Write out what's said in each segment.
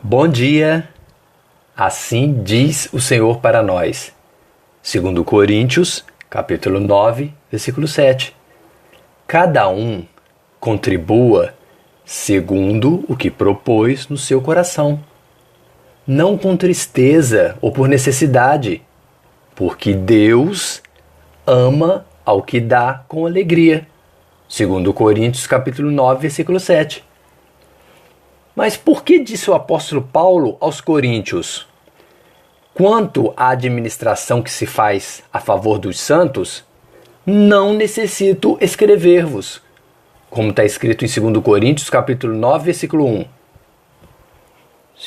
Bom dia, assim diz o Senhor para nós. Segundo Coríntios, capítulo 9, versículo 7. Cada um contribua segundo o que propôs no seu coração, não com tristeza ou por necessidade, porque Deus ama ao que dá com alegria. Segundo Coríntios, capítulo 9, versículo 7. Mas por que disse o apóstolo Paulo aos coríntios? Quanto à administração que se faz a favor dos santos, não necessito escrever-vos, como está escrito em 2 Coríntios, capítulo 9, versículo 1.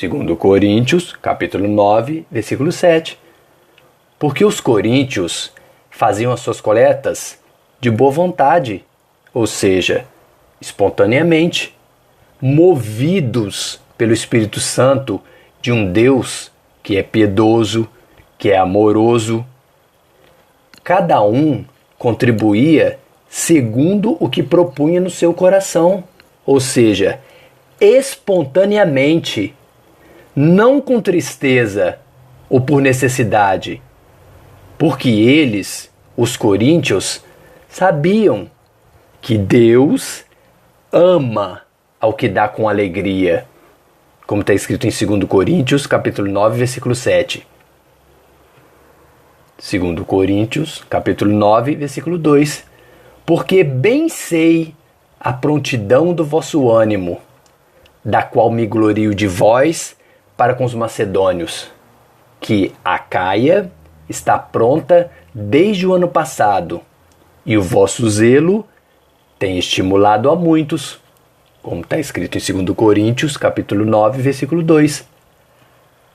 2 Coríntios, capítulo 9, versículo 7. Porque os coríntios faziam as suas coletas de boa vontade, ou seja, espontaneamente, movidos pelo Espírito Santo de um Deus que é piedoso, que é amoroso. Cada um contribuía segundo o que propunha no seu coração, ou seja, espontaneamente, não com tristeza ou por necessidade, porque eles, os coríntios, sabiam que Deus ama ao que dá com alegria, como está escrito em 2 Coríntios, capítulo 9, versículo 7. 2 Coríntios, capítulo 9, versículo 2. Porque bem sei a prontidão do vosso ânimo, da qual me glorio de vós para com os macedônios, que Acaia está pronta desde o ano passado, e o vosso zelo tem estimulado a muitos, como está escrito em 2 Coríntios, capítulo 9, versículo 2.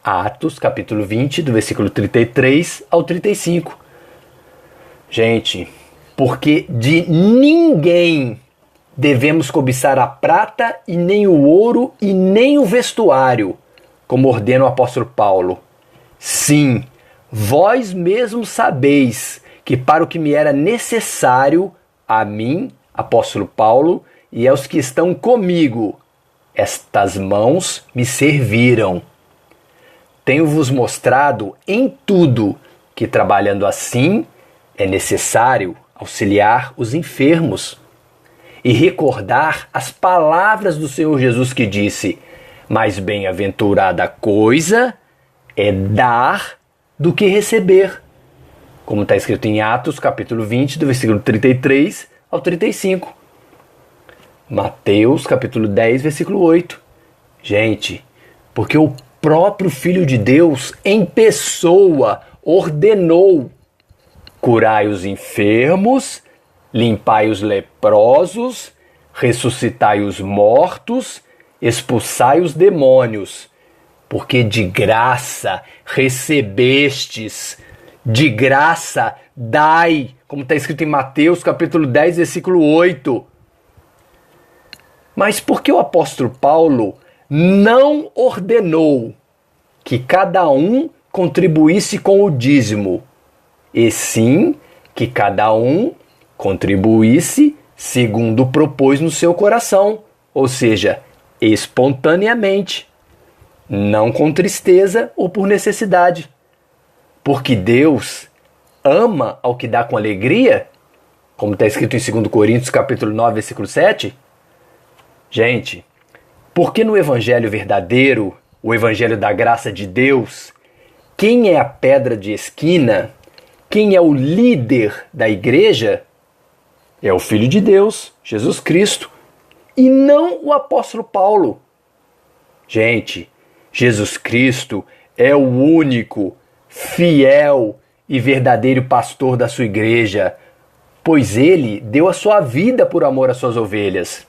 Atos, capítulo 20, do versículo 33 ao 35. Gente, porque de ninguém devemos cobiçar a prata e nem o ouro e nem o vestuário, como ordena o apóstolo Paulo. Sim, vós mesmos sabeis que para o que me era necessário, a mim, apóstolo Paulo, e aos que estão comigo, estas mãos me serviram. Tenho-vos mostrado em tudo que, trabalhando assim, é necessário auxiliar os enfermos e recordar as palavras do Senhor Jesus que disse: mais bem-aventurada coisa é dar do que receber, como está escrito em Atos, capítulo 20, do versículo 33 ao 35. Mateus, capítulo 10, versículo 8. Gente, porque o próprio Filho de Deus, em pessoa, ordenou: curai os enfermos, limpai os leprosos, ressuscitai os mortos, expulsai os demônios, porque de graça recebestes, de graça dai, como está escrito em Mateus, capítulo 10, versículo 8. Mas por que o apóstolo Paulo não ordenou que cada um contribuísse com o dízimo, e sim que cada um contribuísse segundo propôs no seu coração, ou seja, espontaneamente, não com tristeza ou por necessidade? Porque Deus ama ao que dá com alegria, como está escrito em 2 Coríntios capítulo 9, versículo 7. Gente, porque no evangelho verdadeiro, o evangelho da graça de Deus, quem é a pedra de esquina, quem é o líder da igreja, é o Filho de Deus, Jesus Cristo, e não o apóstolo Paulo. Gente, Jesus Cristo é o único, fiel e verdadeiro pastor da sua igreja, pois ele deu a sua vida por amor às suas ovelhas.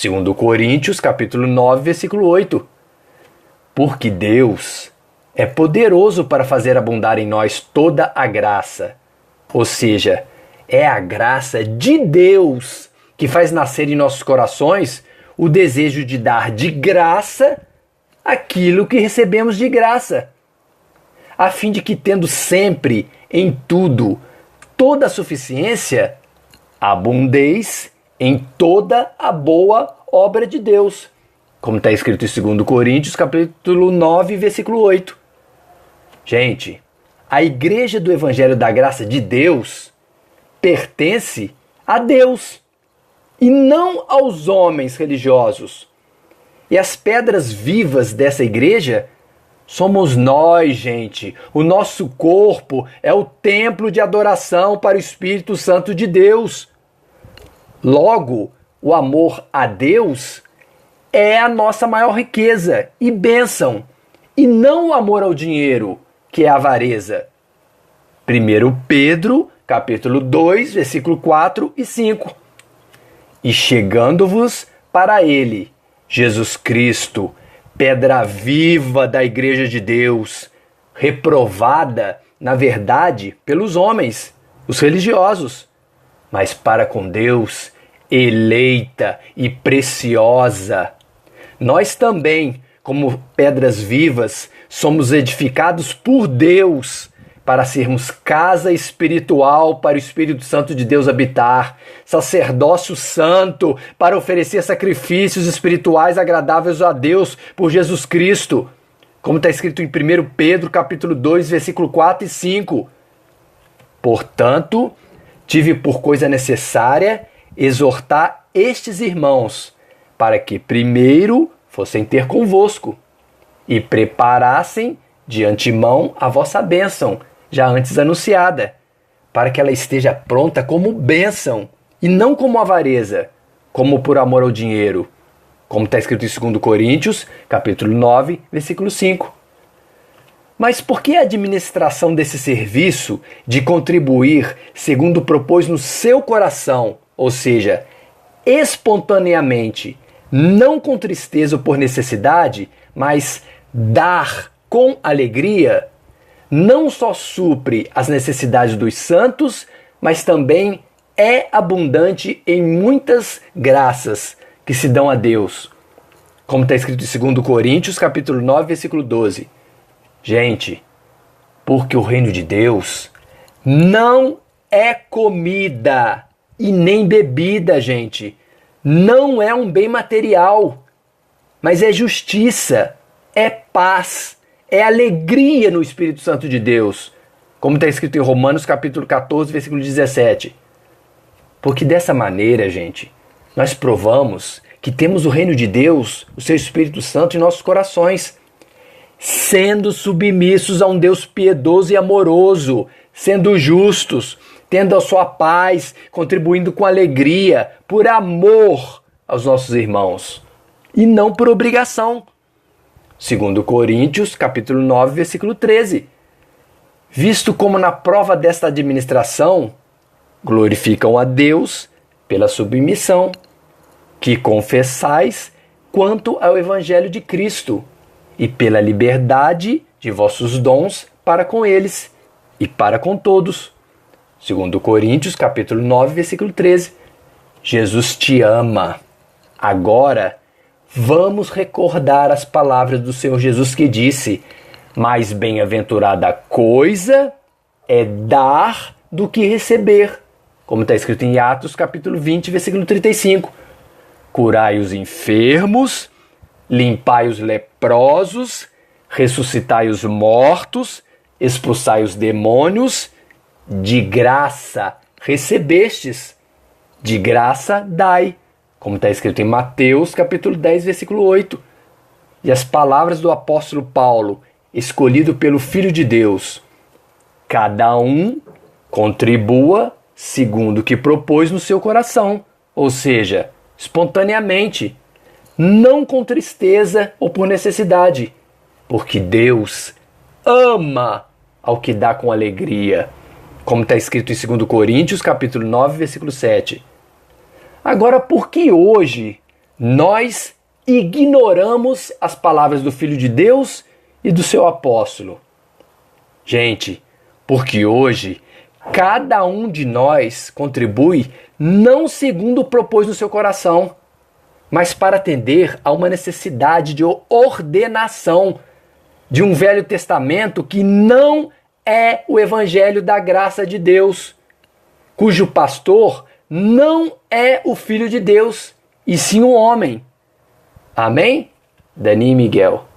2 Coríntios, capítulo 9, versículo 8. Porque Deus é poderoso para fazer abundar em nós toda a graça. Ou seja, é a graça de Deus que faz nascer em nossos corações o desejo de dar de graça aquilo que recebemos de graça, a fim de que, tendo sempre, em tudo, toda a suficiência, abundeis em toda a boa obra de Deus. como está escrito em 2 Coríntios, capítulo 9, versículo 8. Gente, a igreja do Evangelho da Graça de Deus pertence a Deus e não aos homens religiosos. E as pedras vivas dessa igreja somos nós, gente. O nosso corpo é o templo de adoração para o Espírito Santo de Deus. Logo, o amor a Deus é a nossa maior riqueza e bênção, e não o amor ao dinheiro, que é a avareza. 1 Pedro, capítulo 2, versículo 4 e 5. E chegando-vos para ele, Jesus Cristo, pedra viva da igreja de Deus, reprovada, na verdade, pelos homens, os religiosos, mas para com Deus, eleita e preciosa. Nós também, como pedras vivas, somos edificados por Deus para sermos casa espiritual para o Espírito Santo de Deus habitar, sacerdócio santo para oferecer sacrifícios espirituais agradáveis a Deus por Jesus Cristo, como está escrito em 1 Pedro capítulo 2, versículo 4 e 5. Portanto, tive por coisa necessária exortar estes irmãos, para que primeiro fossem ter convosco e preparassem de antemão a vossa bênção, já antes anunciada, para que ela esteja pronta como bênção, e não como avareza, como por amor ao dinheiro, como está escrito em 2 Coríntios, capítulo 9, versículo 5. Mas por que a administração desse serviço de contribuir segundo propôs no seu coração, ou seja, espontaneamente, não com tristeza ou por necessidade, mas dar com alegria, não só supre as necessidades dos santos, mas também é abundante em muitas graças que se dão a Deus, como está escrito em 2 Coríntios, capítulo 9, versículo 12. Gente, porque o reino de Deus não é comida e nem bebida, gente. Não é um bem material, mas é justiça, é paz, é alegria no Espírito Santo de Deus, como está escrito em Romanos capítulo 14, versículo 17. Porque dessa maneira, gente, nós provamos que temos o reino de Deus, o seu Espírito Santo em nossos corações, sendo submissos a um Deus piedoso e amoroso, sendo justos, tendo a sua paz, contribuindo com alegria, por amor aos nossos irmãos, e não por obrigação. 2 Coríntios, capítulo 9, versículo 13. Visto como na prova desta administração, glorificam a Deus pela submissão, que confessais quanto ao Evangelho de Cristo, e pela liberdade de vossos dons para com eles e para com todos. 2 Coríntios, capítulo 9, versículo 13. Jesus te ama. Agora, vamos recordar as palavras do Senhor Jesus que disse: mais bem-aventurada coisa é dar do que receber, como está escrito em Atos, capítulo 20, versículo 35. Curai os enfermos, limpai os leprosos, ressuscitai os mortos, expulsai os demônios, de graça recebestes, de graça dai, como está escrito em Mateus, capítulo 10, versículo 8. E as palavras do apóstolo Paulo, escolhido pelo Filho de Deus: cada um contribua segundo o que propôs no seu coração, ou seja, espontaneamente, não com tristeza ou por necessidade, porque Deus ama ao que dá com alegria, como está escrito em 2 Coríntios, capítulo 9, versículo 7. Agora, por que hoje nós ignoramos as palavras do Filho de Deus e do seu apóstolo? Gente, porque hoje cada um de nós contribui não segundo propôs no seu coração, mas para atender a uma necessidade de ordenação de um Velho Testamento que não é o Evangelho da graça de Deus, cujo pastor não é o Filho de Deus, e sim um homem. Amém? Dani Miguel.